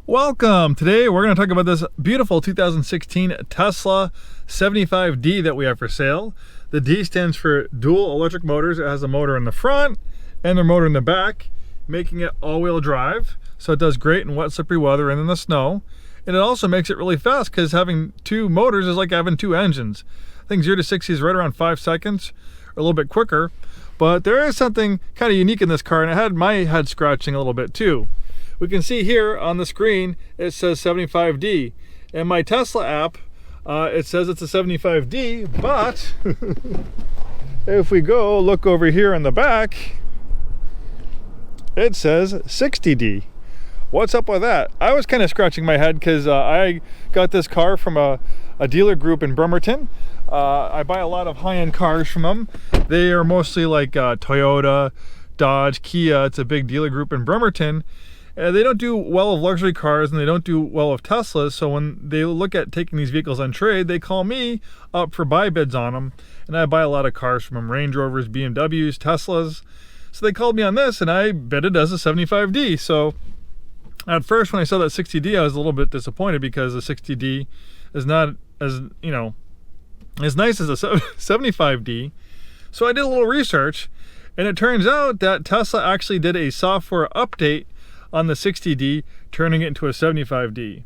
Welcome! Today we're going to talk about this beautiful 2016 Tesla 75D that we have for sale. The D stands for dual electric motors. It has a motor in the front and a motor in the back, making it all-wheel drive. So it does great in wet, slippery weather and in the snow. And it also makes it really fast because having two motors is like having two engines. I think 0 to 60 is right around 5 seconds, or a little bit quicker. But there is something kind of unique in this car, and it had my head scratching a little bit too. We can see here on the screen it says 75D. In my Tesla app it says it's a 75D, but if we go look over here in the back, it says 60D. What's up with that? I was kind of scratching my head because I got this car from a dealer group in Bremerton. I buy a lot of high-end cars from them. They are mostly like Toyota, Dodge, Kia. It's a big dealer group in Bremerton. They don't do well with luxury cars, and they don't do well with Teslas. So when they look at taking these vehicles on trade, they call me up for buy bids on them. And I buy a lot of cars from them: Range Rovers, BMWs, Teslas. So they called me on this, and I bid it as a 75D. So at first, when I saw that 60D, I was a little bit disappointed because the 60D is not as, as nice as a 75D. So I did a little research, and it turns out that Tesla actually did a software update on the 60D, turning it into a 75D.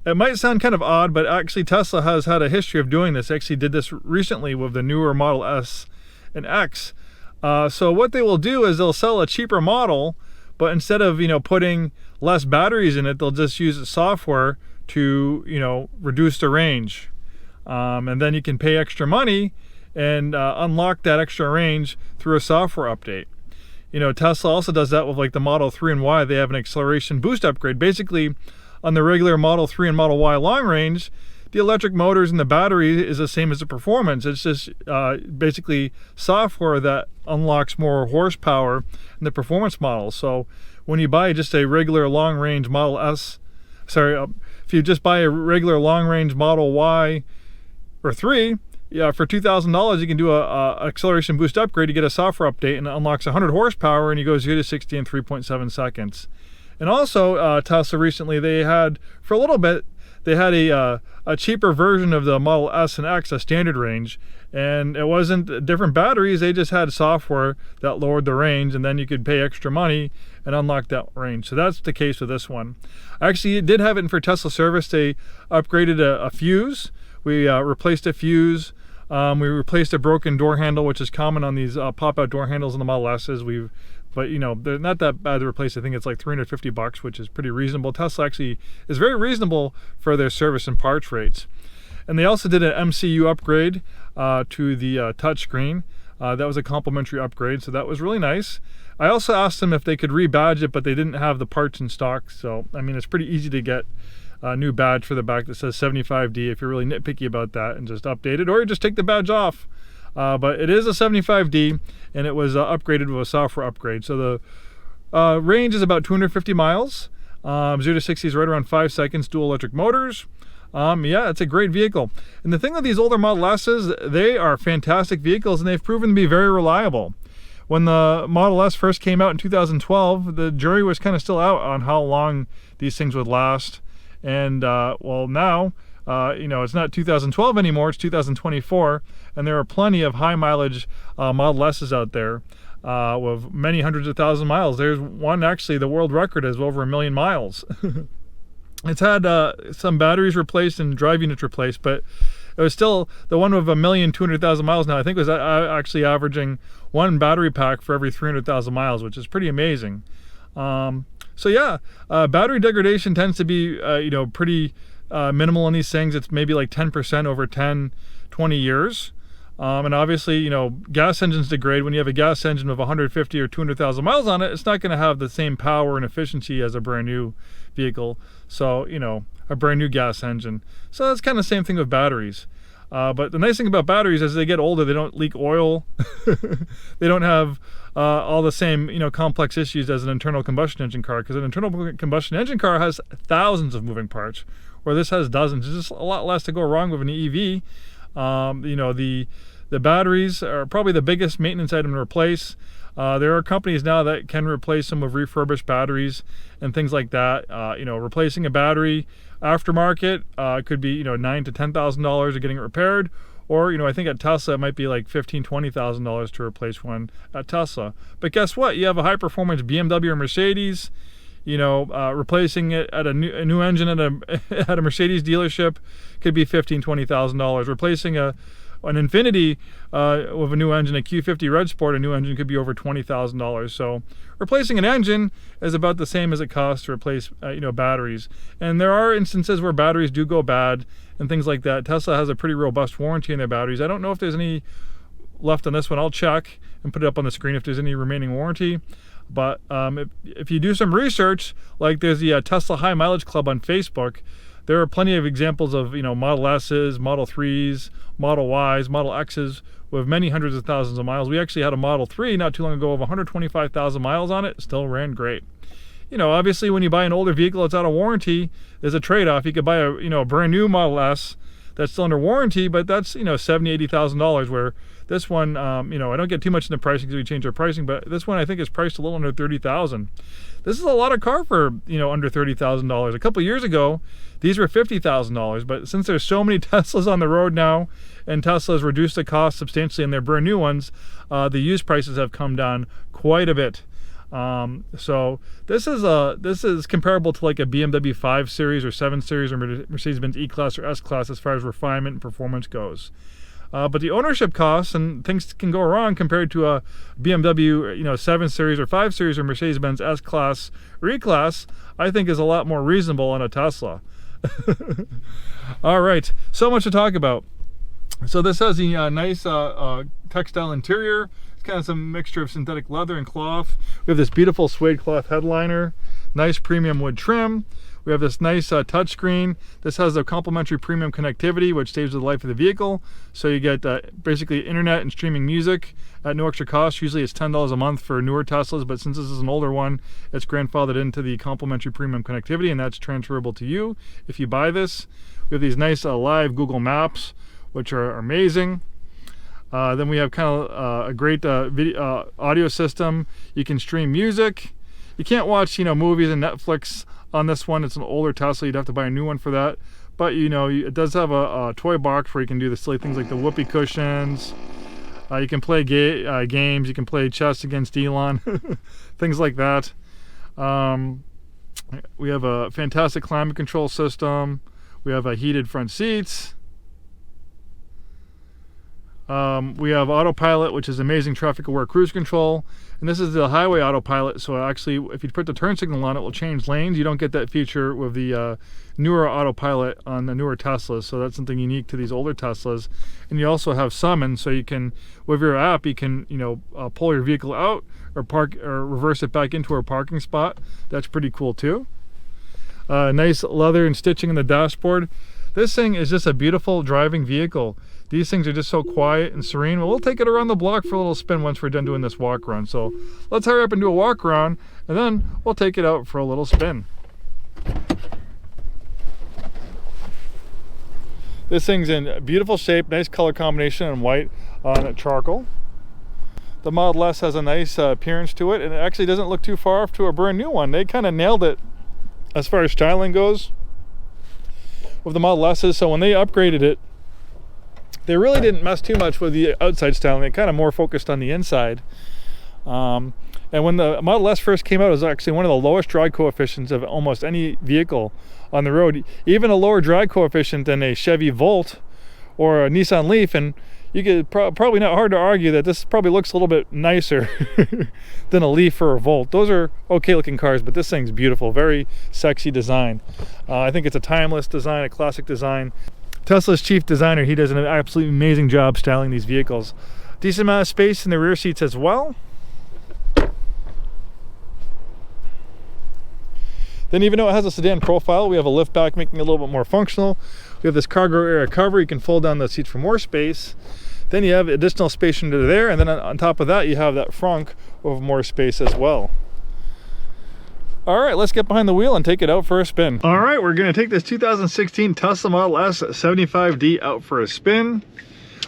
It might sound kind of odd, but actually Tesla has had a history of doing this. They actually did this recently with the newer Model S and X. So what they will do is they'll sell a cheaper model, but instead of putting less batteries in it, they'll just use software to reduce the range. And then you can pay extra money and unlock that extra range through a software update. Tesla also does that with like the Model 3 and Y. They have an acceleration boost upgrade. Basically, on the regular Model 3 and Model Y long range, the electric motors and the battery is the same as the performance. It's just basically software that unlocks more horsepower in the performance model. So when you buy just a regular long range Model S, if you just buy a regular long range Model Y or 3, for $2,000 you can do a acceleration boost upgrade. You get a software update and it unlocks 100 horsepower, and you go 0 to 60 in 3.7 seconds. And also Tesla recently, they had for a little bit a cheaper version of the Model S and X, a standard range, and it wasn't different batteries. They just had software that lowered the range, and then you could pay extra money and unlock that range. So that's the case with this one. Actually, it did have it for Tesla service. They upgraded a fuse. We replaced a fuse. We replaced a broken door handle, which is common on these pop-out door handles in the Model S's. But they're not that bad to replace. I think it's like $350, which is pretty reasonable. Tesla actually is very reasonable for their service and parts rates. And they also did an MCU upgrade to the touchscreen. That was a complimentary upgrade, so that was really nice. I also asked them if they could rebadge it, but they didn't have the parts in stock. So it's pretty easy to get a new badge for the back that says 75D if you're really nitpicky about that, and just update it, or just take the badge off. But it is a 75D, and it was upgraded with a software upgrade. So the range is about 250 miles. 0 to 60 is right around 5 seconds, dual electric motors. It's a great vehicle. And the thing with these older Model S's, they are fantastic vehicles, and they've proven to be very reliable. When the Model S first came out in 2012, the jury was kind of still out on how long these things would last. And now it's not 2012 anymore, it's 2024, and there are plenty of high mileage Model S's out there with many hundreds of thousand miles. There's one, actually, the world record is over 1 million miles. It's had some batteries replaced and drive units replaced, but it was still the one with 1,200,000 miles now. I think it was actually averaging one battery pack for every 300,000 miles, which is pretty amazing. Battery degradation tends to be pretty minimal in these things. It's maybe like 10% over 10-20 years. And obviously, gas engines degrade. When you have a gas engine with 150 or 200,000 miles on it, it's not going to have the same power and efficiency as a brand new vehicle. So, a brand new gas engine. So that's kind of the same thing with batteries. But the nice thing about batteries, as they get older, they don't leak oil. They don't have all the same complex issues as an internal combustion engine car, because an internal combustion engine car has thousands of moving parts, where this has dozens. There's just a lot less to go wrong with an EV. The batteries are probably the biggest maintenance item to replace. There are companies now that can replace them with refurbished batteries and things like that. You know, replacing a battery aftermarket could be, you know, $9,000 to $10,000 of getting it repaired. Or, you know, I think at Tesla it might be like $15,000 to $20,000 to replace one at Tesla. But guess what? You have a high-performance BMW or Mercedes. You know, replacing it at a new engine at a Mercedes dealership could be $15,000 to $20,000. Replacing an Infiniti with a new engine, a Q50 Red Sport, a new engine could be over $20,000. So replacing an engine is about the same as it costs to replace you know, batteries. And there are instances where batteries do go bad and things like that. Tesla has a pretty robust warranty in their batteries. I don't know if there's any left on this one. I'll check and put it up on the screen if there's any remaining warranty. But if you do some research, like there's the Tesla High Mileage Club on Facebook, there are plenty of examples of, you know, Model S's, Model 3s, Model Ys, Model X's with many hundreds of thousands of miles. We actually had a Model 3 not too long ago of 125,000 miles on it. Still ran great. You know, obviously when you buy an older vehicle that's out of warranty, there's a trade-off. You could buy a, you know, a brand new Model S that's still under warranty, but that's, you know, $70,000, $80,000, where this one, you know, I don't get too much in the pricing because we changed our pricing, but this one I think is priced a little under $30,000. This is a lot of car for, you know, under $30,000. A couple years ago, these were $50,000, but since there's so many Teslas on the road now, and Tesla's reduced the cost substantially in their brand new ones, the used prices have come down quite a bit. So this is comparable to like a BMW 5 Series or 7 Series or Mercedes-Benz E-Class or S-Class as far as refinement and performance goes. But the ownership costs and things can go wrong compared to a BMW, you know, 7 Series or 5 Series or Mercedes-Benz S-Class or E-Class, I think is a lot more reasonable on a Tesla. All right, so much to talk about. So this has the nice textile interior. It's kind of some mixture of synthetic leather and cloth. We have this beautiful suede cloth headliner, nice premium wood trim. We have this nice touchscreen. This has a complimentary premium connectivity, which saves the life of the vehicle. So you get basically internet and streaming music at no extra cost. Usually it's $10 a month for newer Teslas, but since this is an older one, it's grandfathered into the complimentary premium connectivity, and that's transferable to you if you buy this. We have these nice live Google Maps, which are amazing. Then we have kind of a great video, audio system. You can stream music. You can't watch, you know, movies and Netflix on this one. It's an older Tesla. You'd have to buy a new one for that. But, you know, it does have a toy box where you can do the silly things like the whoopee cushions. You can play games. You can play chess against Elon. Things like that. We have a fantastic climate control system. We have heated front seats. We have Autopilot, which is amazing traffic-aware cruise control. And this is the highway Autopilot, so actually if you put the turn signal on, it will change lanes. You don't get that feature with the newer Autopilot on the newer Teslas, so that's something unique to these older Teslas. And you also have summon, so you can, with your app, you can, you know, pull your vehicle out or park or reverse it back into a parking spot. That's pretty cool too. Nice leather and stitching in the dashboard. This thing is just a beautiful driving vehicle. These things are just so quiet and serene. Well, we'll take it around the block for a little spin once we're done doing this walk around. So let's hurry up and do a walk around, and then we'll take it out for a little spin. This thing's in beautiful shape, nice color combination in white on charcoal. The Model S has a nice appearance to it, and it actually doesn't look too far off to a brand new one. They kind of nailed it as far as styling goes with the Model S's. So when they upgraded it, they really didn't mess too much with the outside styling. They kind of more focused on the inside. And when the Model S first came out, it was actually one of the lowest drag coefficients of almost any vehicle on the road. Even a lower drag coefficient than a Chevy Volt or a Nissan Leaf. And you could probably not hard to argue that this probably looks a little bit nicer than a Leaf or a Volt. Those are okay looking cars, but this thing's beautiful, very sexy design. I think it's a timeless design, a classic design. Tesla's chief designer, he does an absolutely amazing job styling these vehicles. Decent amount of space in the rear seats as well. Then even though it has a sedan profile, we have a lift back making it a little bit more functional. We have this cargo area cover. You can fold down the seats for more space. Then you have additional space under there, and then on top of that you have that frunk with more space as well. All right, let's get behind the wheel and take it out for a spin. All right, we're gonna take this 2016 Tesla Model S 75D out for a spin.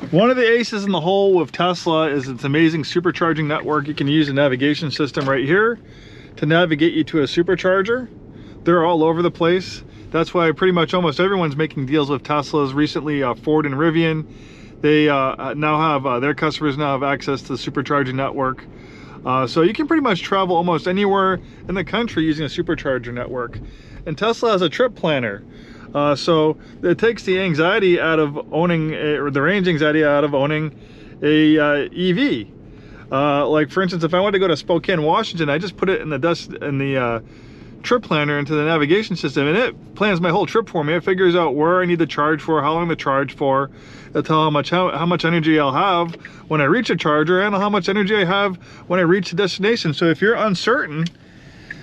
One of the aces in the hole with Tesla is its amazing supercharging network. You can use a navigation system right here to navigate you to a supercharger. They're all over the place. That's why pretty much almost everyone's making deals with Teslas. Recently, Ford and Rivian, they now have, their customers now have access to the supercharging network. So you can pretty much travel almost anywhere in the country using a supercharger network. And Tesla has a trip planner. So it takes the anxiety out of owning, or the range anxiety out of owning a EV. Like for instance, if I wanted to go to Spokane, Washington, I just put it in the trip planner into the navigation system, and it plans my whole trip for me. It figures out where I need to charge for, how long to charge for. It'll tell how much energy I'll have when I reach a charger, and how much energy I have when I reach the destination. So if you're uncertain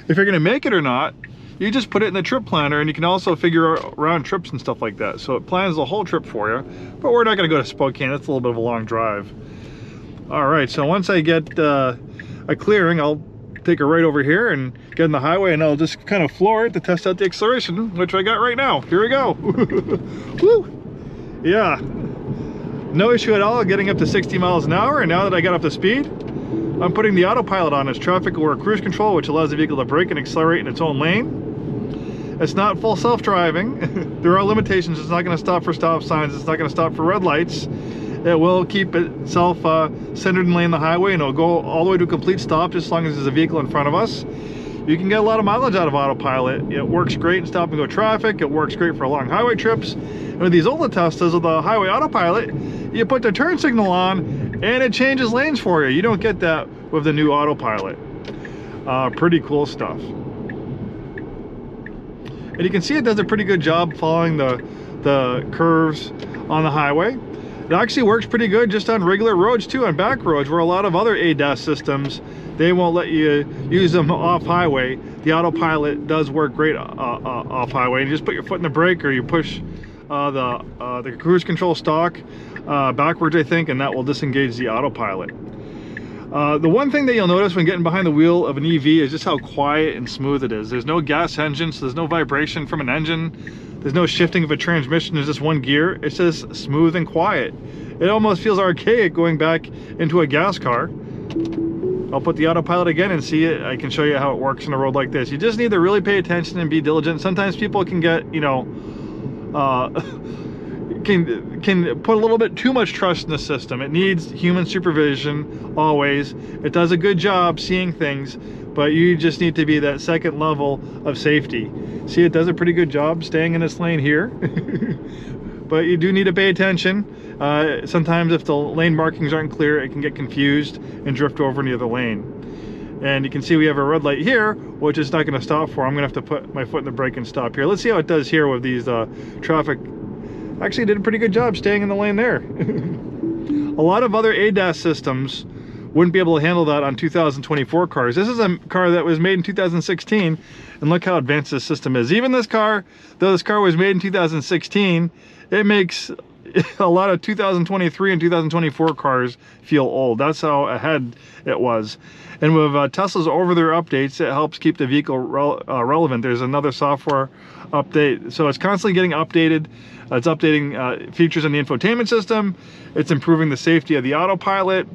if you're going to make it or not, you just put it in the trip planner, and you can also figure out round trips and stuff like that. So it plans the whole trip for you. But we're not going to go to Spokane. That's a little bit of a long drive. All right, so once I get a clearing, I'll take a right over here and get in the highway, and I'll just kind of floor it to test out the acceleration, which I got right now. Here we go. Woo! Yeah, no issue at all getting up to 60 miles an hour. And now that I got up to speed, I'm putting the autopilot on as traffic or cruise control, which allows the vehicle to brake and accelerate in its own lane. It's not full self-driving. There are limitations. It's not going to stop for stop signs. It's not going to stop for red lights. It will keep itself centered and lane the highway, and it'll go all the way to a complete stop just as long as there's a vehicle in front of us. You can get a lot of mileage out of autopilot. It works great in stop and go traffic. It works great for long highway trips. And with these older Teslas with the highway autopilot, you put the turn signal on and it changes lanes for you. You don't get that with the new autopilot. Pretty cool stuff. And you can see it does a pretty good job following the curves on the highway. It actually works pretty good just on regular roads too, on back roads where a lot of other ADAS systems, they won't let you use them off highway. The autopilot does work great off highway. You just put your foot in the brake, or you push the cruise control stalk backwards, I think, and that will disengage the autopilot. The one thing that you'll notice when getting behind the wheel of an EV is just how quiet and smooth it is. There's no gas engine, so there's no vibration from an engine. There's no shifting of a transmission. There's just one gear. It's just smooth and quiet. It almost feels archaic going back into a gas car. I'll put the autopilot again and see it. I can show you how it works on a road like this. You just need to really pay attention and be diligent. Sometimes people can get, you know, can put a little bit too much trust in the system. It needs human supervision always. It does a good job seeing things, but you just need to be that second level of safety. See, it does a pretty good job staying in this lane here. But you do need to pay attention. Sometimes if the lane markings aren't clear, it can get confused and drift over into the other lane. And you can see we have a red light here, which it's not going to stop for. I'm going to have to put my foot in the brake and stop here. Let's see how it does here with these traffic. Actually did a pretty good job staying in the lane there. A lot of other ADAS systems wouldn't be able to handle that on 2024 cars. This is a car that was made in 2016, and look how advanced this system is. Even this car, though this car was made in 2016, it makes a lot of 2023 and 2024 cars feel old. That's how ahead it was. And with Tesla's over-the-air updates, it helps keep the vehicle relevant. There's another software update, so it's constantly getting updated. It's updating features in the infotainment system. It's improving the safety of the autopilot.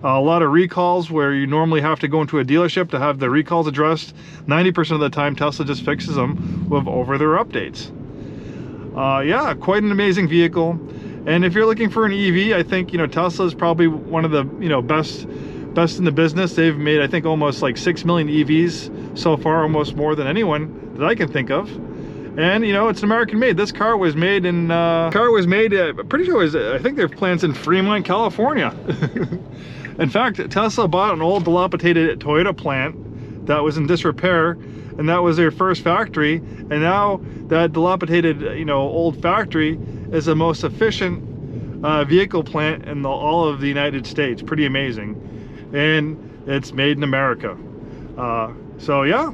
A lot of recalls where you normally have to go into a dealership to have the recalls addressed. 90% of the time, Tesla just fixes them with over-the-air updates. Yeah, quite an amazing vehicle. And if you're looking for an EV, I think, you know, Tesla is probably one of the, you know, best in the business. They've made, I think, almost like 6 million EVs so far, almost more than anyone that I can think of. And you know, it's American made. This car was made in pretty sure it was, I think they have plants in Fremont, California. In fact, Tesla bought an old dilapidated Toyota plant that was in disrepair, and that was their first factory. And now that dilapidated, you know, old factory is the most efficient vehicle plant in all of the United States. Pretty amazing. And it's made in America. So yeah,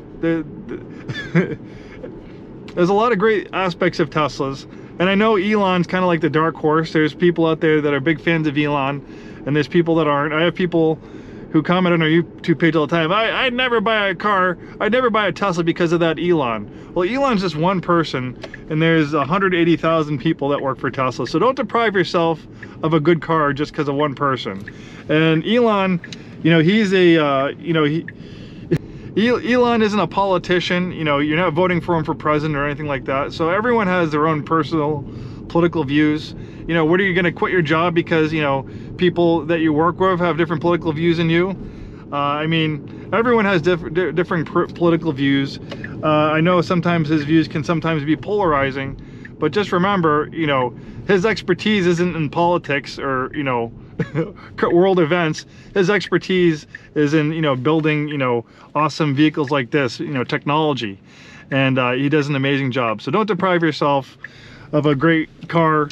there's a lot of great aspects of Teslas. And I know Elon's kind of like the dark horse. There's people out there that are big fans of Elon, and there's people that aren't. I have people who comment on our YouTube page all the time, I'd never buy a car, I'd never buy a Tesla because of that Elon. Well, Elon's just one person, and there's 180,000 people that work for Tesla. So don't deprive yourself of a good car just because of one person. And Elon, you know, he's a, you know, Elon isn't a politician. You know, you're not voting for him for president or anything like that. So everyone has their own personal political views. You know, what are you going to quit your job because, you know, people that you work with have different political views than you? I mean, everyone has different political views. I know sometimes his views can sometimes be polarizing, but just remember, you know, his expertise isn't in politics or, you know, world events. His expertise is in, you know, building, you know, awesome vehicles like this, you know, technology. And he does an amazing job. So don't deprive yourself of a great car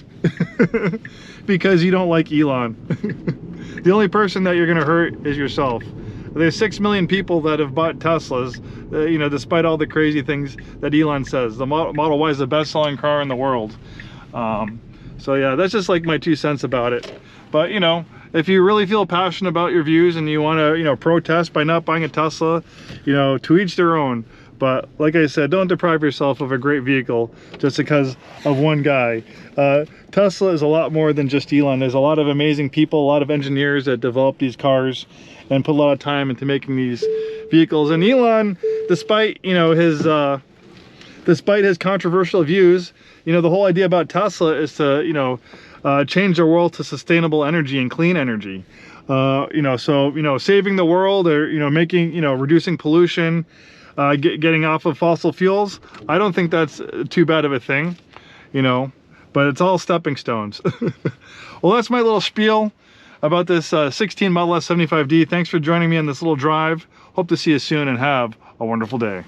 because you don't like Elon. The only person that you're going to hurt is yourself. There's 6 million people that have bought Teslas, you know, despite all the crazy things that Elon says. The Model Y is the best-selling car in the world. So yeah, that's just like my 2 cents about it. But, you know, if you really feel passionate about your views and you want to, you know, protest by not buying a Tesla, you know, to each their own. But like I said, don't deprive yourself of a great vehicle just because of one guy. Tesla is a lot more than just Elon. There's a lot of amazing people, a lot of engineers that develop these cars and put a lot of time into making these vehicles. And Elon, despite, you know, his controversial views, you know, the whole idea about Tesla is to, you know, change the world to sustainable energy and clean energy. You know, so, you know, saving the world or, you know, making, you know, reducing pollution, getting off of fossil fuels. I don't think that's too bad of a thing, you know, but it's all stepping stones. Well, that's my little spiel about this 16 Model S 75D. Thanks for joining me on this little drive. Hope to see you soon and have a wonderful day.